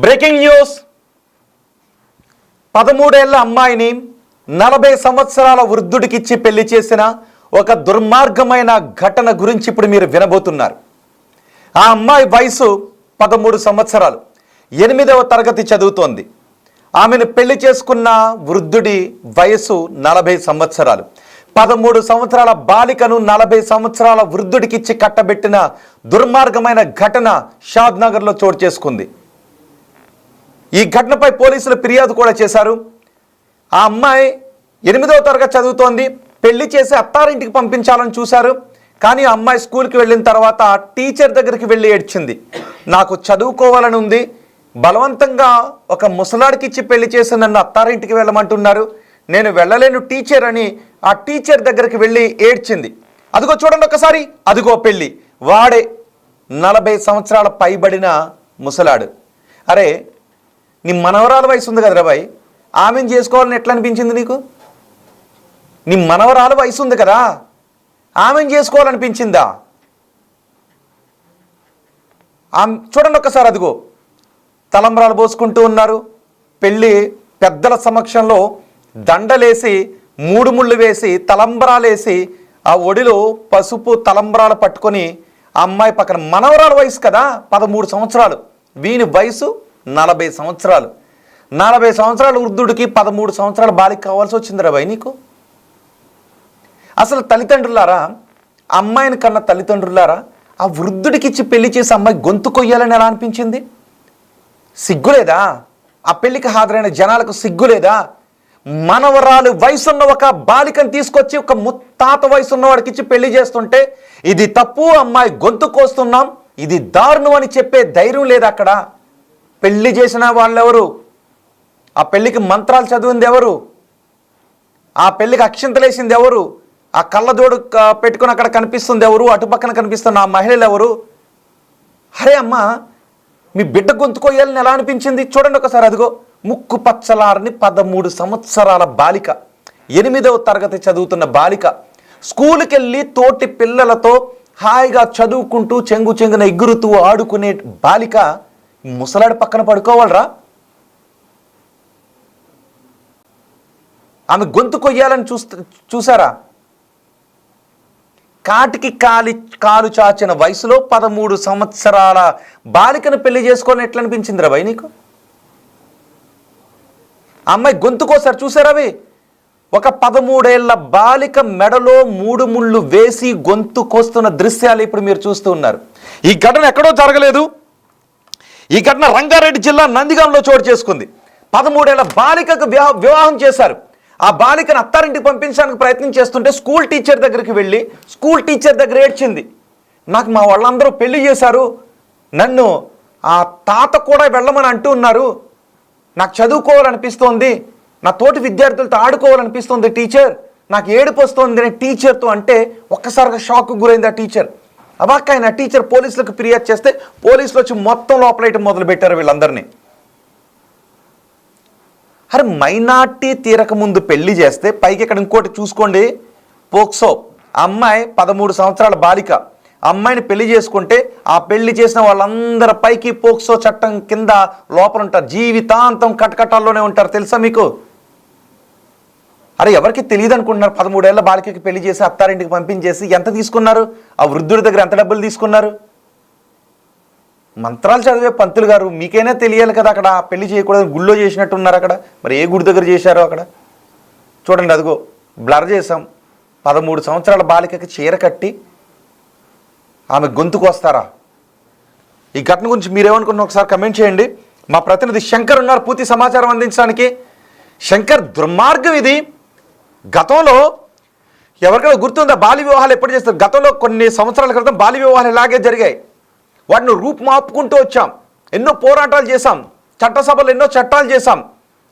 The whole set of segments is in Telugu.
Breaking news. 13 ఏళ్ల అమ్మాయిని 40 సంవత్సరాల వృద్ధుడికిచ్చి పెళ్లి చేసిన ఒక దుర్మార్గమైన ఘటన గురించి ఇప్పుడు మీరు వినబోతున్నారు. ఆ అమ్మాయి వయసు 13 సంవత్సరాలు, 8వ తరగతి చదువుతోంది. ఆమెను పెళ్లి చేసుకున్న వృద్ధుడి వయసు 40 సంవత్సరాలు. 13 సంవత్సరాల బాలికను 40 సంవత్సరాల వృద్ధుడికిచ్చి కట్టబెట్టిన దుర్మార్గమైన ఘటన షాద్నగర్లో చోటు చేసుకుంది. ఈ ఘటనపై పోలీసులు ఫిర్యాదు కూడా చేశారు. ఆ అమ్మాయి 8వ తరగతి చదువుతోంది. పెళ్లి చేసి అత్తారింటికి పంపించాలని చూశారు. కానీ ఆ అమ్మాయి స్కూల్కి వెళ్ళిన తర్వాత టీచర్ దగ్గరికి వెళ్ళి ఏడ్చింది. నాకు చదువుకోవాలని ఉంది, బలవంతంగా ఒక ముసలాడికి ఇచ్చి పెళ్లి చేసి నన్ను అత్తారింటికి వెళ్ళమంటున్నారు, నేను వెళ్ళలేను టీచర్ అని ఆ టీచర్ దగ్గరికి వెళ్ళి ఏడ్చింది. అదిగో చూడండి ఒకసారి, అదిగో పెళ్ళి, వాడే 40 సంవత్సరాల పైబడిన ముసలాడు. అరే, నీ మనవరాల వయసు ఉంది కదరా బాయ్, ఆమెను చేసుకోవాలని ఎట్లా అనిపించింది నీకు? నీ మనవరాల వయసు ఉంది కదా, ఆమెను చేసుకోవాలనిపించిందా? చూడండి ఒక్కసారి, అదిగో తలంబ్రాలు పోసుకుంటూ ఉన్నారు. పెళ్ళి పెద్దల సమక్షంలో దండలేసి 3 ముళ్ళు వేసి తలంబ్రాలేసి ఆ ఒడిలో పసుపు తలంబ్రాలు పట్టుకొని ఆ అమ్మాయి పక్కన మనవరాల వయసు కదా 13 సంవత్సరాలు, వీని వయసు 40 సంవత్సరాలు. 40 సంవత్సరాల వృద్ధుడికి 13 సంవత్సరాల బాలిక కావాల్సి వచ్చిందిరా భయ్ నీకు? అసలు తల్లిదండ్రులారా, అమ్మాయిని కన్నా తల్లిదండ్రులారా, ఆ వృద్ధుడికి ఇచ్చి పెళ్లి చేసి అమ్మాయి గొంతు కొయ్యాలని ఎలా అనిపించింది? సిగ్గులేదా? ఆ పెళ్లికి హాజరైన జనాలకు సిగ్గులేదా? మనవరాలు వయసున్న ఒక బాలికను తీసుకొచ్చి ఒక ముత్తాత వయసున్న వాడికి ఇచ్చి పెళ్లి చేస్తుంటే ఇది తప్పు, అమ్మాయి గొంతు కోస్తున్నాం, ఇది దారుణం అని చెప్పే ధైర్యం లేదు అక్కడ. పెళ్లి చేసిన వాళ్ళెవరు? ఆ పెళ్లికి మంత్రాలు చదివింది ఎవరు? ఆ పెళ్లికి అక్షింతలేసింది ఎవరు? ఆ కళ్ళజోడు పెట్టుకుని అక్కడ కనిపిస్తుంది ఎవరు? అటుపక్కన కనిపిస్తున్న ఆ మహిళలు ఎవరు? అరే అమ్మ, మీ బిడ్డ గొంతుకోయాలని ఎలా అనిపించింది? చూడండి ఒకసారి, అదిగో ముక్కు పచ్చలారని 13 సంవత్సరాల బాలిక, 8వ తరగతి చదువుతున్న బాలిక, స్కూల్కి వెళ్ళి తోటి పిల్లలతో హాయిగా చదువుకుంటూ చెంగున ఎగురుతూ ఆడుకునే బాలిక ముసలాడి పక్కన పడుకోవాలరా? ఆమె గొంతు కొయ్యాలని చూసారా? కాటికి కాలు చాచిన వయసులో 13 సంవత్సరాల బాలికను పెళ్లి చేసుకొని ఎట్లా అనిపించిందిరా భయ్ నీకు? అమ్మాయి గొంతుకోసారి చూసారా? అవి ఒక 13 ఏళ్ల బాలిక మెడలో 3 ముళ్ళు వేసి గొంతు కోస్తున్న దృశ్యాలు ఇప్పుడు మీరు చూస్తూ ఉన్నారు. ఈ ఘటన ఎక్కడో జరగలేదు. ఈ ఘటన రంగారెడ్డి జిల్లా నందిగాంలో చోటు చేసుకుంది. 13 ఏళ్ల బాలికకు వివాహం చేశారు. ఆ బాలికను అత్తారింటికి పంపించడానికి ప్రయత్నం చేస్తుంటే స్కూల్ టీచర్ దగ్గరికి వెళ్ళి స్కూల్ టీచర్ దగ్గర ఏడ్చింది. నాకు మా వాళ్ళందరూ పెళ్లి చేశారు, నన్ను ఆ తాత కూడా వెళ్ళమని అంటూ ఉన్నారు, నాకు చదువుకోవాలనిపిస్తోంది, నా తోటి విద్యార్థులతో ఆడుకోవాలనిపిస్తుంది టీచర్, నాకు ఏడుపు వస్తుంది అని టీచర్తో అంటే ఒక్కసారిగా షాక్కు గురైంది ఆ టీచర్. అవాక్కైన టీచర్ పోలీసులకు ఫిర్యాదు చేస్తే పోలీసులు వచ్చి మొత్తం లోపలేయటం మొదలుపెట్టారు వీళ్ళందరినీ. అరే, మైనార్టీ తీరక ముందు పెళ్లి చేస్తే పైకి ఇక్కడ ఇంకోటి చూసుకోండి, పోక్సో. అమ్మాయి 13 సంవత్సరాల బాలిక, అమ్మాయిని పెళ్లి చేసుకుంటే ఆ పెళ్లి చేసిన వాళ్ళందరి పైకి పోక్సో చట్టం కింద లోపల ఉంటారు, జీవితాంతం కటకటాల్లోనే ఉంటారు. తెలుసా మీకు? అరే, ఎవరికి తెలియదు అనుకుంటున్నారు? 13 ఏళ్ల బాలికకి పెళ్లి చేసి అత్తారింటికి పంపించేసి ఎంత తీసుకున్నారు? ఆ వృద్ధుడి దగ్గర ఎంత డబ్బులు తీసుకున్నారు? మంత్రాలు చదివే పంతులు గారు, మీకైనా తెలియాలి కదా అక్కడ పెళ్లి చేయకూడదు, గుళ్ళో చేసినట్టున్నారు అక్కడ. మరి ఏ గుడి దగ్గర చేశారో అక్కడ చూడండి, అదిగో బ్లర్ చేసాం. 13 సంవత్సరాల బాలికకి చీర కట్టి ఆమె గొంతుకు వస్తారా? ఈ ఘటన గురించి మీరేమనుకున్నా ఒకసారి కమెంట్ చేయండి. మా ప్రతినిధి శంకర్ ఉన్నారు పూర్తి సమాచారం అందించడానికి. శంకర్, దుర్మార్గం ఇది. గతంలో ఎవరికైనా గుర్తుందా బాల్య వివాహాలు ఎప్పుడు చేస్తారు? గతంలో కొన్ని సంవత్సరాల క్రితం బాల్య వివాహాలు ఇలాగే జరిగాయి. వాటిని రూపుమాపుకుంటూ వచ్చాం, ఎన్నో పోరాటాలు చేశాం, చట్టసభలు ఎన్నో చట్టాలు చేశాం.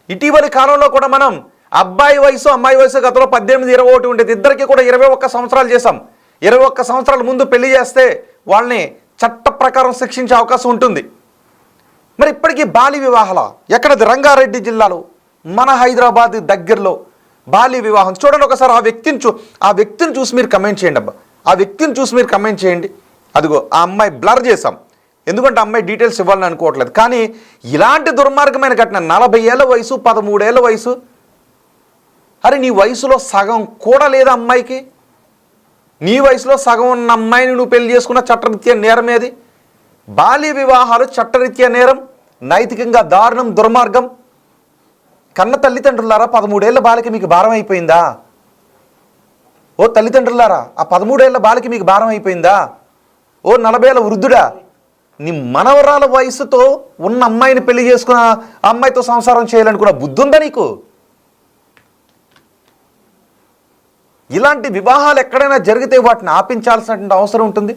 ఇటీవలి కాలంలో కూడా మనం అబ్బాయి వయసు అమ్మాయి వయసు గతంలో 18, 21 ఉండేది, ఇద్దరికి కూడా 21 సంవత్సరాలు చేశాం. 21 సంవత్సరాల ముందు పెళ్లి చేస్తే వాళ్ళని చట్ట ప్రకారం శిక్షించే అవకాశం ఉంటుంది. మరి ఇప్పటికీ బాల్య వివాహాల ఎక్కడది? రంగారెడ్డి జిల్లాలో మన హైదరాబాద్ దగ్గరలో బాల్య వివాహం. చూడండి ఒకసారి, ఆ వ్యక్తిని చూసి మీరు కమెంట్ చేయండి. అబ్బా, ఆ వ్యక్తిని చూసి మీరు కమెంట్ చేయండి. అదిగో ఆ అమ్మాయి బ్లర్ చేసాం, ఎందుకంటే అమ్మాయి డీటెయిల్స్ ఇవ్వాలని అనుకోవట్లేదు. కానీ ఇలాంటి దుర్మార్గమైన ఘటన, 40 ఏళ్ళ వయసు, 13 ఏళ్ళ వయసు. అరే నీ వయసులో సగం కూడా లేదా అమ్మాయికి? నీ వయసులో సగం ఉన్న అమ్మాయిని నువ్వు పెళ్లి చేసుకున్న చట్టరీత్యా నేరం ఏది? బాల్య వివాహాలు చట్టరీత్యా నేరం, నైతికంగా దారుణం, దుర్మార్గం. కన్న తల్లిదండ్రులారా, 13 ఏళ్ళ బాలిక మీకు భారం అయిపోయిందా? ఓ తల్లిదండ్రులారా, ఆ 13 ఏళ్ళ బాలిక మీకు భారం అయిపోయిందా? ఓ 40 ఏళ్ళ వృద్ధుడా, నీ మనవరాల వయసుతో ఉన్న అమ్మాయిని పెళ్లి చేసుకున్న అమ్మాయితో సంసారం చేయాలని కూడా బుద్ధి ఉందా నీకు? ఇలాంటి వివాహాలు ఎక్కడైనా జరిగితే వాటిని ఆపించాల్సినటువంటి అవసరం ఉంటుంది.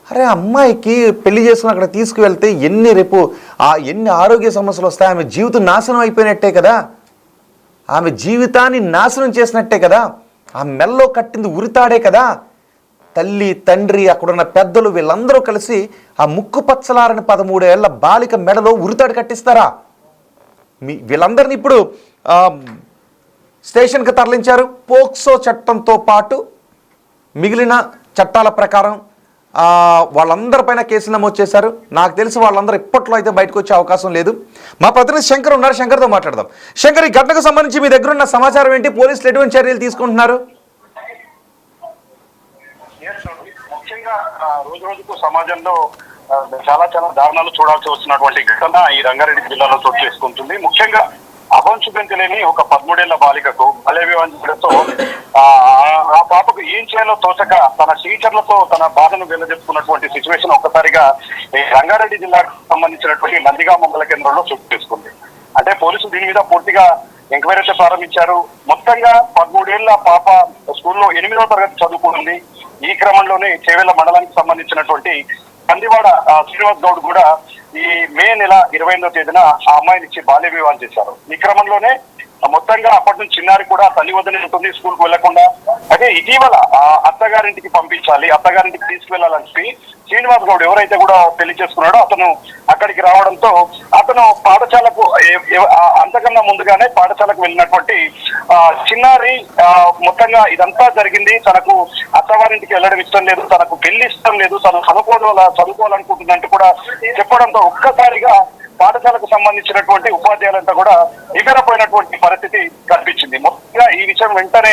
అరే అమ్మాయికి పెళ్లి చేసుకుని అక్కడ తీసుకువెళ్తే ఎన్ని ఆరోగ్య సమస్యలు వస్తాయి? ఆమె జీవితం నాశనం అయిపోయినట్టే కదా, ఆమె జీవితాన్ని నాశనం చేసినట్టే కదా, ఆ మెల్లో కట్టింది ఉరితాడే కదా. తల్లి, తండ్రి, అక్కడున్న పెద్దలు వీళ్ళందరూ కలిసి ఆ ముక్కు పచ్చలారని 13 ఏళ్ల బాలిక మెడలో ఉరితాడు కట్టిస్తారా? వీళ్ళందరినీ ఇప్పుడు స్టేషన్కి తరలించారు. పోక్సో చట్టంతో పాటు మిగిలిన చట్టాల ప్రకారం వాళ్ళందరిపైన కేసులు నమోదు చేశారు. నాకు తెలిసి వాళ్ళందరూ ఇప్పట్లో అయితే బయటకు వచ్చే అవకాశం లేదు. మా ప్రతినిధి శంకర్ ఉన్నారు, శంకర్తో మాట్లాడదాం. శంకర్, ఈ ఘటనకు సంబంధించి మీ దగ్గర ఉన్న సమాచారం ఏంటి? పోలీసులు ఎటువంటి చర్యలు తీసుకుంటున్నారు? ముఖ్యంగా రోజు రోజుకు సమాజంలో చాలా దారుణాలు చూడాల్సి వస్తున్నటువంటి ఘటన ఈ రంగారెడ్డి జిల్లాలో చోటు చేసుకుంటుంది. ముఖ్యంగా అభంశుభం తెలియని ఒక 13 ఏళ్ల బాలికకు బాల్య వివాహం చేయడంతో ఆ పాపకు ఏం చేయాలో తోచక తన టీచర్లతో తన బాధను వెల్లజెప్పుకున్నటువంటి సిచ్యువేషన్ ఒక్కసారిగా ఈ రంగారెడ్డి జిల్లాకు సంబంధించినటువంటి నందిగా మండల కేంద్రంలో చోటు చేసుకుంది. అంటే పోలీసులు దీని మీద పూర్తిగా ఎంక్వైరీ అయితే ప్రారంభించారు. మొత్తంగా 13 ఏళ్ల పాప స్కూల్లో 8వ తరగతి చదువుకుంటుంది. ఈ క్రమంలోనే చేవెళ్ల మండలానికి సంబంధించినటువంటి కందివాడ శ్రీనివాస్ గౌడ్ కూడా ఈ మే నెల 28వ తేదీన ఆ అమ్మాయిని ఇచ్చి బాల్య వివాహం చేశారు. ఈ క్రమంలోనే మొత్తంగా అప్పటి నుంచి చిన్నారి కూడా తల్లి వద్దనే ఉంటుంది, స్కూల్ కు వెళ్లకుండా. అదే ఇటీవల అత్తగారింటికి పంపించాలి, అత్తగారింటికి తీసుకువెళ్లాలని చెప్పి శ్రీనివాస్ గౌడ్ ఎవరైతే కూడా పెళ్లి చేసుకున్నాడో అతను అక్కడికి రావడంతో అతను పాఠశాలకు అంతకన్నా ముందుగానే పాఠశాలకు వెళ్ళినటువంటి చిన్నారి మొత్తంగా ఇదంతా జరిగింది. తనకు అత్తవారింటికి వెళ్ళడం ఇష్టం లేదు, తనకు పెళ్లి ఇష్టం లేదు, తను చదువుకోవాలనుకుంటుందంటూ కూడా చెప్పడంతో ఒక్కసారిగా పాఠశాలకు సంబంధించినటువంటి ఉపాధ్యాయులంతా కూడా ఎగరపోయినటువంటి పరిస్థితి కనిపించింది. మొత్తంగా ఈ విషయం వెంటనే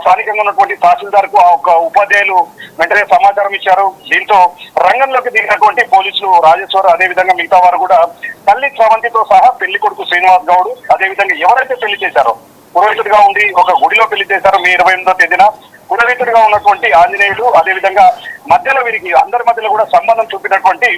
స్థానికంగా ఉన్నటువంటి తహసీల్దార్ కు ఒక ఉపాధ్యాయులు వెంటనే సమాచారం ఇచ్చారు. దీంతో రంగంలోకి దిగినటువంటి పోలీసులు రాజేశ్వర్, అదేవిధంగా మిగతా వారు కూడా తల్లి స్రవంతితో సహా పెళ్లి కొడుకు శ్రీనివాస్ గౌడ్, అదేవిధంగా ఎవరైతే పెళ్లి చేశారో పురోహితుడిగా ఉండి ఒక గుడిలో పెళ్లి చేశారో మే 28వ తేదీన, పురోహితుడిగా ఉన్నటువంటి ఆంజనేయులు, అదేవిధంగా మధ్యలో వీరికి అందరి మధ్యలో కూడా సంబంధం చూపినటువంటి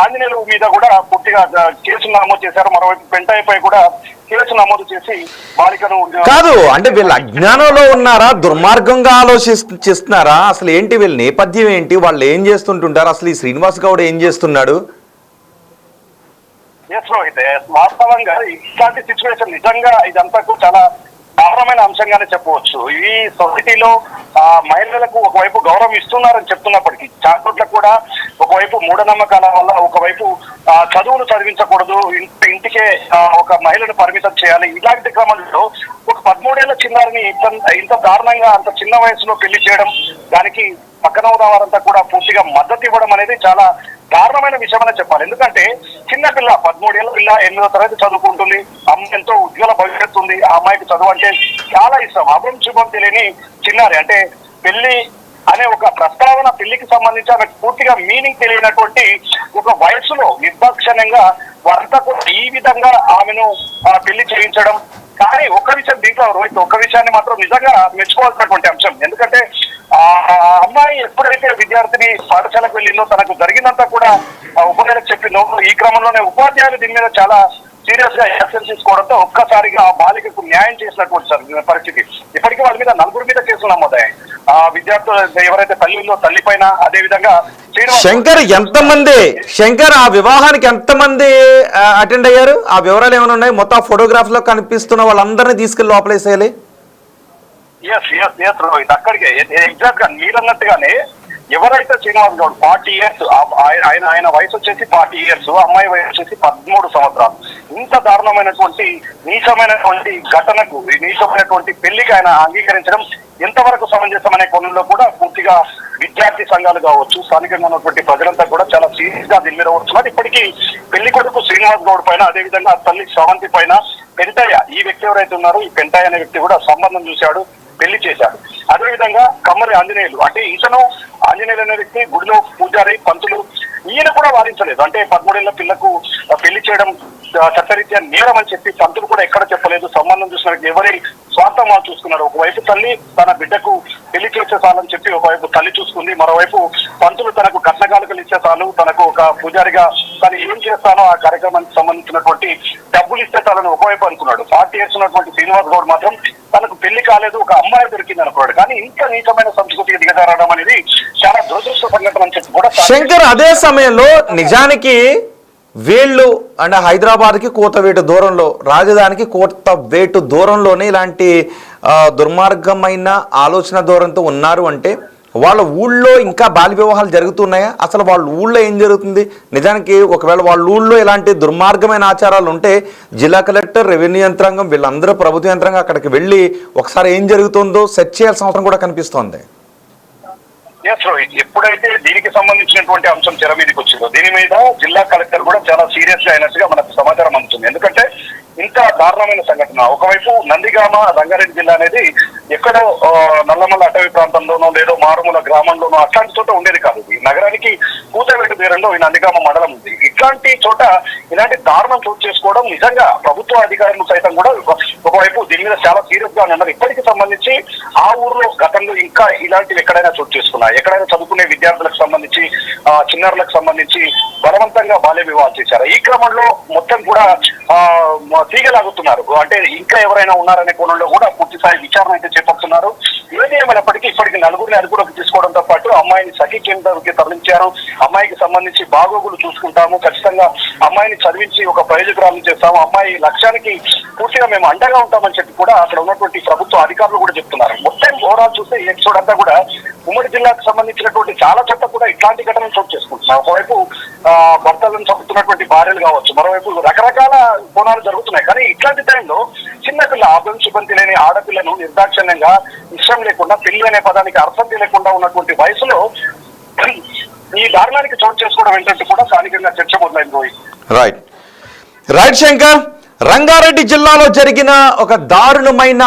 ఆంజనేయులు మీద కూడా పూర్తిగా కేసులు నమోదు చేశారు. మరోవైపు పెంటాయిపై కూడా కేసు నమోదు చేసి బాలికను కాదు అంటే వీళ్ళు అజ్ఞానంలో ఉన్నారా, దుర్మార్గంగా ఆలోచిస్తున్నారా? అసలు ఏంటి వీళ్ళ నేపథ్యం ఏంటి? వాళ్ళు ఏం చేస్తుంటుంటారు? అసలు ఈ శ్రీనివాస్ గౌడ్ ఏం చేస్తున్నాడు? వాస్తవంగా ఇట్లాంటి సిచ్యువేషన్ నిజంగా ఇదంతా చాలా దారుణమైన అంశంగానే చెప్పవచ్చు. ఈ సొసైటీలో మహిళలకు ఒకవైపు గౌరవం ఇస్తున్నారని చెప్తున్నప్పటికీ చాకోట్లకు కూడా ఒకవైపు మూఢనమ్మకాల వల్ల, ఒకవైపు చదువులు చదివించకూడదు, ఇంటికే ఒక మహిళను పరిమితం చేయాలి. ఇలాంటి క్రమంలో ఒక 13 ఏళ్ల చిన్నారిని ఇంత దారుణంగా అంత చిన్న వయసులో పెళ్లి చేయడం, దానికి పక్కన ఉన్న వారంతా కూడా పూర్తిగా మద్దతు ఇవ్వడం అనేది చాలా దారుణమైన విషయమనే చెప్పాలి. ఎందుకంటే చిన్న పిల్ల, 13 ఏళ్ల పిల్ల 8వ తరగతి చదువుకుంటుంది. అమ్మాయి ఎంతో ఉజ్వల భవిష్యత్తు ఉంది. ఆ అమ్మాయికి చదువు అంటే చాలా ఇష్టం. అభం శుభం తెలియని చిన్నారి, అంటే పెళ్లి అనే ఒక ప్రస్తావన, పెళ్లికి సంబంధించి ఆమెకు పూర్తిగా మీనింగ్ తెలియనటువంటి ఒక వయసులో నిర్దాక్షిణ్యంగా వారంతా కూడా ఈ విధంగా ఆమెను పెళ్లి చేయించడం. కానీ ఒక్క విషయం దీంట్లో రోహిత్, ఒక్క విషయాన్ని మాత్రం నిజంగా మెచ్చుకోవాల్సినటువంటి అంశం. ఎందుకంటే అమ్మాయి ఎప్పుడైతే విద్యార్థిని పాఠశాలకు వెళ్ళిందో తనకు జరిగినంతా కూడా ఉపాధ్యాయులకు చెప్పిందో, ఈ క్రమంలోనే ఉపాధ్యాయులు దీని మీద చాలా సీరియస్ గా యాక్షన్ తీసుకోవడంతో ఒక్కసారిగా ఆ బాలికకు న్యాయం చేసినటువంటి పరిస్థితి. ఇప్పటికీ వాళ్ళ మీద 4 మీద కేసులు నమోదయ్యాయి. విద్యార్థులు ఎవరైతే తల్లిలో తల్లి పైన, అదే విధంగా శంకర్ ఆ వివాహానికి ఎంతమంది అటెండ్ అయ్యారు? ఆ వివరాలు ఏమైనా ఉన్నాయి? మొత్తం ఫోటోగ్రాఫ్ లో కనిపిస్తున్న వాళ్ళందరినీ తీసుకెళ్లి లోపలేసేయాలి. రోహిత్, అక్కడికి ఎగ్జాక్ట్ గా మీరన్నట్టుగానే ఎవరైతే శ్రీనివాస్ గౌడ్ 40 ఇయర్స్, ఆయన వయసు వచ్చేసి 40 ఇయర్స్, అమ్మాయి వయసు వచ్చేసి 13 సంవత్సరాలు. ఇంత దారుణమైనటువంటి నీచమైనటువంటి ఘటనకు, నీచమైనటువంటి పెళ్లికి ఆయన అంగీకరించడం ఎంతవరకు సమంజసం అనే కోణంలో కూడా పూర్తిగా విద్య విద్యార్థి సంఘాలు కావచ్చు, స్థానికంగా ఉన్నటువంటి ప్రజలంతా కూడా చాలా సీరియస్ గా దీని మీద వస్తున్నారు. ఇప్పటికీ పెళ్లి కొడుకు శ్రీనివాస్ గౌడ్ పైన, అదేవిధంగా తల్లి శ్రవంతి పైన పెంటయ్య, ఈ వ్యక్తి ఎవరైతే ఉన్నారో ఈ పెంటయ్య అనే వ్యక్తి కూడా సంబంధం చూశాడు, పెళ్లి చేశాడు. అదేవిధంగా కమ్మరి ఆంజనేయులు, అంటే ఇతను ఆంజనేయులు అనే వ్యక్తి గుడిలో పూజారి, పంతులు, ఈయన కూడా వాదించలేదు. అంటే 13 ఏళ్ల పిల్లకు పెళ్లి చేయడం చట్టరీత్యా నేరం అని చెప్పి పంతులు కూడా ఎక్కడ చెప్పలేదు. సంబంధం చూసిన వ్యక్తి ఎవరి స్వార్థం వాళ్ళు చూసుకున్నారు. ఒకవైపు తల్లి తన బిడ్డకు పెళ్లి చేసే చాలని చెప్పి ఒకవైపు తల్లి చూసుకుంది, మరోవైపు పంతులు తనకు కట్నకాలుకలు ఇచ్చే చాలు, తనకు ఒక పూజారిగా తను ఏం చేస్తానో ఆ కార్యక్రమానికి సంబంధించినటువంటి డబ్బులు ఇస్తే చాలని ఒకవైపు అనుకున్నాడు. 40 years ఉన్నటువంటి శ్రీనివాస్ గౌడ్ మాత్రం తనకు పెళ్లి కాలేదు, ఒక అమ్మాయి దొరికింది అనుకున్నాడు. కానీ ఇంత నీచమైన సంస్కృతికి దిగజారడం అనేది చాలా దురదృష్ట సంఘటన అని చెప్పి కూడా శంకర్, అదే సమయంలో నిజానికి వీళ్ళు అంటే హైదరాబాద్కి కోతవేటు దూరంలో, రాజధానికి కోతవేటు దూరంలోనే ఇలాంటి దుర్మార్గమైన ఆలోచన ధోరణితో ఉన్నారు అంటే వాళ్ళ ఊళ్ళో ఇంకా బాల్య వివాహాలు జరుగుతున్నాయా? అసలు వాళ్ళ ఊళ్ళో ఏం జరుగుతుంది? నిజానికి ఒకవేళ వాళ్ళ ఊళ్ళో ఇలాంటి దుర్మార్గమైన ఆచారాలు ఉంటే జిల్లా కలెక్టర్, రెవెన్యూ యంత్రాంగం, వీళ్ళందరూ ప్రభుత్వ యంత్రాంగం అక్కడికి వెళ్ళి ఒకసారి ఏం జరుగుతుందో సెర్చ్ చేయాల్సిన అవసరం కూడా కనిపిస్తోంది. ఎప్పుడైతే దీనికి సంబంధించినటువంటి అంశం తెర మీదకి వచ్చిందో దీని మీద జిల్లా కలెక్టర్ కూడా చాలా సీరియస్ గా అయినట్టుగా మనకు సమాచారం అందుతుంది. ఎందుకంటే ఇంత దారుణమైన సంఘటన, ఒకవైపు నందిగామ రంగారెడ్డి జిల్లా అనేది ఎక్కడో నల్లమల్ల అటవీ ప్రాంతంలోనో లేదో మారుమూల గ్రామంలోనో అట్లాంటి చోట ఉండేది కాదు. ఈ నగరానికి కూతవేటు దూరంలో ఈ నందిగామ మండలం ఉంది. ఇట్లాంటి చోట ఇలాంటి దారుణం చోటు చేసుకోవడం నిజంగా ప్రభుత్వ అధికారులు సైతం కూడా ఒకవైపు దీని మీద చాలా సీరియస్ గా ఉన్నారు. ఇప్పటికి సంబంధించి ఆ ఊర్లో గతంలో ఇంకా ఇలాంటివి ఎక్కడైనా చోటు చేసుకున్నాయి, ఎక్కడైనా చదువుకునే విద్యార్థులకు సంబంధించి, చిన్నారులకు సంబంధించి బలవంతంగా బాల్య వివాహాలు చేశారు. ఈ క్రమంలో మొత్తం కూడా తీగలాగుతున్నారు. అంటే ఇంకా ఎవరైనా ఉన్నారనే కోణంలో కూడా పూర్తిస్థాయి విచారణ అయితే చేపడుతున్నారు. ఏది ఏమైనప్పటికీ ఇప్పటికి నలుగురిని అదుపులోకి తీసుకోవడంతో పాటు అమ్మాయిని సఖీ కేంద్రానికి తరలించారు. అమ్మాయికి సంబంధించి బాగోగులు చూసుకుంటాము, ఖచ్చితంగా అమ్మాయిని చదివించి ఒక ప్రయోజకురాలను చేస్తాము, అమ్మాయి లక్ష్యానికి పూర్తిగా మేము అండగా ఉంటామని చెప్పి కూడా అక్కడ ఉన్నటువంటి ప్రభుత్వ అధికారులు కూడా చెప్తున్నారు. మొత్తం ఓవరాల్ చూస్తే ఈ ఎపిసోడ్ అంతా కూడా ఉమ్మడి జిల్లాకు సంబంధించినటువంటి చాలా చోట్ల కూడా ఇట్లాంటి ఘటనలు చోటు చేసుకుంటున్నాం. ఒకవైపు భర్తలను చంపుతున్నటువంటి భార్యలు కావచ్చు, మరోవైపు రకరకాల కోణాలు జరుగుతున్నాయి. కానీ ఇట్లాంటి టైంలో చిన్నపిల్ల, శుభంతి లేని ఆడపిల్లను నిర్దాక్షిణ్యంగా ఇష్టం లేకుండా, పెళ్లి అనే పదానికి అర్థం తెలియకుండా ఉన్నటువంటి వయసులో ఈ దారుణానికి చోటు చేసుకోవడం ఏంటంటే కూడా స్థానికంగా చర్చ మొదలైంది. రైట్ శంకర్, రంగారెడ్డి జిల్లాలో జరిగిన ఒక దారుణమైన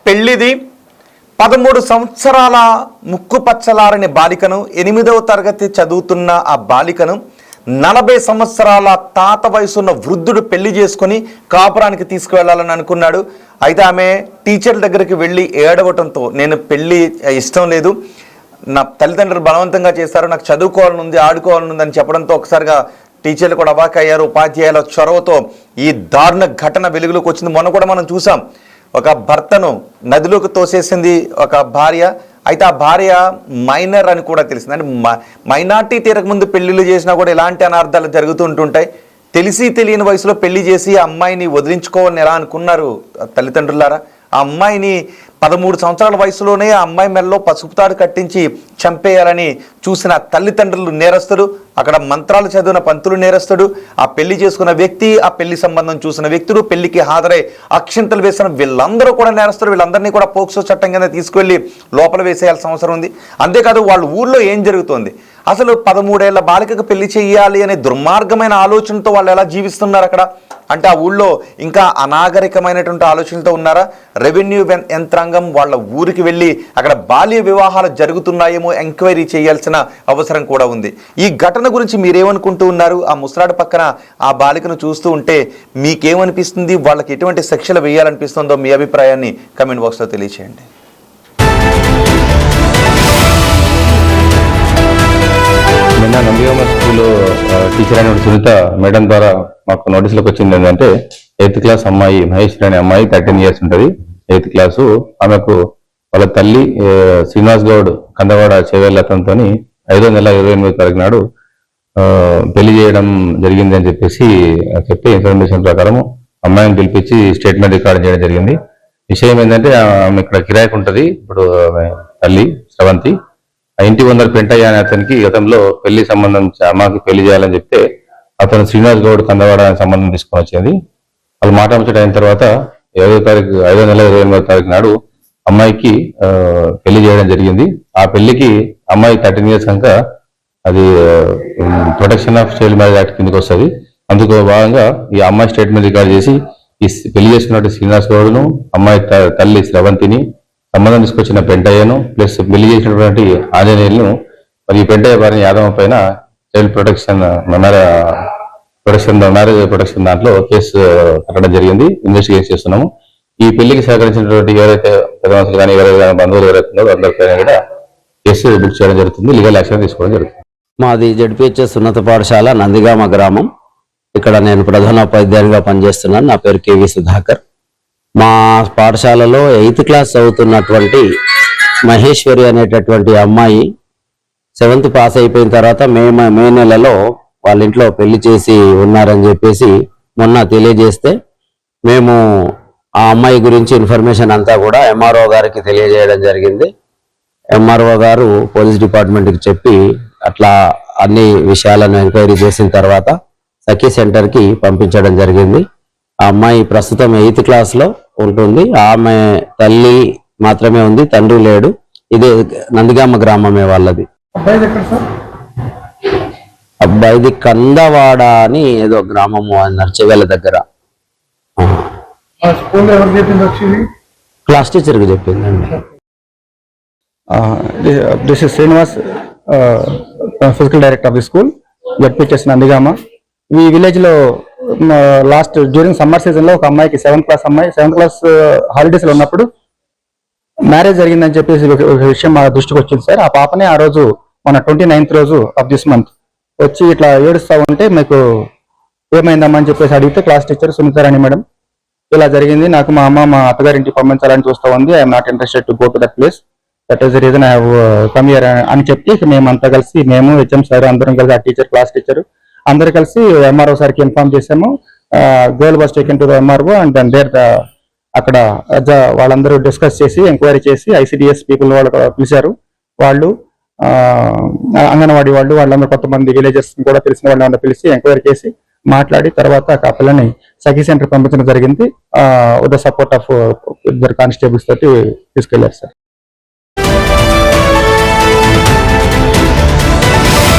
పెళ్లిది. 13 సంవత్సరాల ముక్కు పచ్చలారని బాలికను, 8వ తరగతి చదువుతున్న ఆ బాలికను 40 సంవత్సరాల తాత వయసున్న వృద్ధుడు పెళ్లి చేసుకుని కాపురానికి తీసుకువెళ్ళాలని అనుకున్నాడు. అయితే ఆమె టీచర్ల దగ్గరికి వెళ్ళి ఏడవటంతో నేను పెళ్లి ఇష్టం లేదు, నా తల్లిదండ్రులు బలవంతంగా చేశారు, నాకు చదువుకోవాలనుంది, ఆడుకోవాలనుంది అని చెప్పడంతో ఒకసారిగా టీచర్లు కూడా అవాకయ్యారు. ఉపాధ్యాయుల చొరవతో ఈ దారుణ ఘటన వెలుగులోకి వచ్చింది. మొన్న కూడా మనం చూసాం, ఒక భర్తను నదిలోకి తోసేసింది ఒక భార్య. అయితే ఆ భార్య మైనర్ అని కూడా తెలిసింది. అంటే మైనార్టీ తీరకముందు పెళ్లిళ్ళు చేసినా కూడా ఇలాంటి అనార్థాలు జరుగుతుంటుంటాయి. తెలిసి తెలియని వయసులో పెళ్లి చేసి ఆ అమ్మాయిని వదిలించుకోవాలని ఎలా అనుకున్నారు తల్లిదండ్రులారా? ఆ అమ్మాయిని 13 సంవత్సరాల వయసులోనే ఆ అమ్మాయి మెడలో పసుపు తాడు కట్టించి చంపేయాలని చూసిన తల్లిదండ్రులు నేరస్తుడు, అక్కడ మంత్రాలు చదివిన పంతులు నేరస్తుడు, ఆ పెళ్లి చేసుకున్న వ్యక్తి, ఆ పెళ్లి సంబంధం చూసిన వ్యక్తులు, పెళ్లికి హాజరై అక్షింతలు వేసిన వీళ్ళందరూ కూడా నేరస్తుడు. వీళ్ళందరినీ కూడా పోక్సో చట్టం కింద తీసుకువెళ్ళి లోపల వేసేయాల్సిన అవసరం ఉంది. అంతేకాదు వాళ్ళ ఊళ్ళో ఏం జరుగుతోంది, అసలు 13 ఏళ్ల బాలికకు పెళ్లి చేయాలి అనే దుర్మార్గమైన ఆలోచనతో వాళ్ళు ఎలా జీవిస్తున్నారు అక్కడ? అంటే ఆ ఊళ్ళో ఇంకా అనాగరికమైనటువంటి ఆలోచనలతో ఉన్నారా? రెవెన్యూ యంత్రాంగం వాళ్ళ ఊరికి వెళ్ళి అక్కడ బాల్య వివాహాలు జరుగుతున్నాయేమో ఎంక్వైరీ చేయాల్సిన అవసరం కూడా ఉంది. ఈ ఘటన గురించి మీరేమనుకుంటూ ఉన్నారు? ఆ ముసలాడు పక్కన ఆ బాలికను చూస్తూ ఉంటే మీకేమనిపిస్తుంది? వాళ్ళకి ఎటువంటి శిక్షలు వేయాలనిపిస్తుందో మీ అభిప్రాయాన్ని కమెంట్ బాక్స్లో తెలియచేయండి. నిన్న నందిగామ స్కూల్ టీచర్ అయిన సునీత మేడం ద్వారా మాకు నోటీసులకు వచ్చింది ఏంటంటే 8th క్లాస్ అమ్మాయి మహేశ్వరి అనే అమ్మాయి 13 years ఉంటుంది, 8th క్లాసు. ఆమెకు వాళ్ళ తల్లి శ్రీనివాస్ గౌడ్ కందవాడ చేవేళ్ళతంతో 5వ నెల 28వ తారీఖు నాడు పెళ్లి చేయడం జరిగింది అని చెప్పి ఇన్ఫర్మేషన్ ప్రకారం అమ్మాయిని పిలిపించి స్టేట్మెంట్ రికార్డ్ చేయడం జరిగింది. విషయం ఏంటంటే ఆమె ఇక్కడ కిరాయికి ఉంటుంది. ఇప్పుడు తల్లి శ్రవంతి ఆ ఇంటి ఓనర్ పెంటయ్య అనే అతనికి గతంలో పెళ్లి సంబంధం అమ్మకి పెళ్లి చేయాలని చెప్తే అతను శ్రీనివాస్ గౌడ్ కందవాడ సంబంధం తీసుకొని వచ్చింది. వాళ్ళు మాట ముచ్చట అయిన తర్వాత 5వ నెల 28వ తారీఖు నాడు అమ్మాయికి పెళ్లి చేయడం జరిగింది. ఆ పెళ్లికి అమ్మాయి 13 years కనుక అది protection of child marriage act కిందకి వస్తుంది. అందుకు భాగంగా ఈ అమ్మాయి స్టేట్మెంట్ రికార్డ్ చేసి ఈ పెళ్లి చేసుకున్నట్టు శ్రీనివాస్ గౌడ్ను, అమ్మాయి తల్లి శ్రవంతిని, సంబంధం తీసుకొచ్చిన పెంటయ్యను ప్లస్ పెళ్లి చేసినటువంటి ఆంజనేయులను మరి ఈ పెంటయ్య భార్య యాదమ్మ పైన చైల్డ్ మ్యారేజ్ ప్రొటెక్షన్ దాంట్లో కేసు కట్టడం జరిగింది. ఇన్వెస్టిగేషన్ చేస్తున్నాము. ఈ పెళ్లికి సహకరించినటువంటి ఎవరైతే పెద్దమనుషులు కానీ ఎవరైతే బంధువులు ఎవరైతే ఉన్నారో అందరిపైన కూడా కేసు బుక్ చేయడం జరుగుతుంది. లీగల్ యాక్షన్ తీసుకోవడం జరుగుతుంది. మాది జడ్పిహెచ్ఎస్ ఉన్నత పాఠశాల నందిగామ గ్రామం. ఇక్కడ నేను ప్రధానోపాధ్యాయునిగా పనిచేస్తున్నాను. నా పేరు కేవి సుధాకర్. మా పాఠశాలలో 8th క్లాస్ చదువుతున్నటువంటి మహేశ్వరి అనేటటువంటి అమ్మాయి 7th పాస్ అయిపోయిన తర్వాత మే నెలలో వాళ్ళ ఇంట్లో పెళ్లి చేసి ఉన్నారని చెప్పేసి మొన్న తెలియజేస్తే మేము ఆ అమ్మాయి గురించి ఇన్ఫర్మేషన్ అంతా కూడా ఎంఆర్ఓ గారికి తెలియజేయడం జరిగింది. ఎంఆర్ఓ గారు పోలీస్ డిపార్ట్మెంట్కి చెప్పి అట్లా అన్ని విషయాలను ఎంక్వైరీ చేసిన తర్వాత సఖీ సెంటర్కి పంపించడం జరిగింది. ఆ అమ్మాయి ప్రస్తుతం 8th క్లాస్లో ఉంటుంది. ఆమె తల్లి మాత్రమే ఉంది, తండ్రి లేడు. ఇదే నందిగామ గ్రామమే వాళ్ళది. అబ్బాయిది కందవాడ అని ఏదో గ్రామము నర్చవేల దగ్గర. క్లాస్ టీచర్కి చెప్పిందండి. This is Srinivas, physical director of the school, ZPHS Nandigama. ఈ విలేజ్ లో లాస్ట్ డ్యూరింగ్ సమ్మర్ సీజన్ లో ఒక అమ్మాయికి 7th క్లాస్ అమ్మాయి 7th క్లాస్ హాలిడేస్ లో ఉన్నప్పుడు మ్యారేజ్ జరిగిందని చెప్పేసి ఒక విషయం మా దృష్టికి వచ్చింది సార్. ఆ పాపనే ఆ రోజు మన 29th రోజు ఆఫ్ దిస్ మంత్ వచ్చి ఇట్లా ఏడుస్తా ఉంటే మీకు ఏమైందమ్మా అని చెప్పేసి అడిగితే క్లాస్ టీచర్ సునీతారాణి మేడం ఇలా జరిగింది, నాకు మా అమ్మ మా అత్తగారింటికి పంపించాలని చూస్తా ఉంది, I'm not interested to go to that place, that is the reason I have come here అని చెప్పి మేమంతా కలిసి మేము హెచ్ఎం సార్ అందరం కలిసి ఆ టీచర్ క్లాస్ టీచర్ అందరు కలిసి ఎంఆర్ఓ సార్కి ఇన్ఫార్మ్ చేసాము. Girl was taken to the MRO and then there అక్కడ వాళ్ళందరూ డిస్కస్ చేసి ఎంక్వైరీ చేసి ఐసిడిఎస్ పీపుల్ వాళ్ళు పిలిచారు. వాళ్ళు అంగన్వాడీ వాళ్ళందరూ కొంతమంది విలేజెస్ కూడా తెలిసిన వాళ్ళందరూ పిలిచి ఎంక్వైరీ చేసి మాట్లాడి తర్వాత ఆ పిల్లని సఖీ సెంటర్ పంపించడం జరిగింది. With the support of 2 constables తోటి తీసుకెళ్లారు సార్.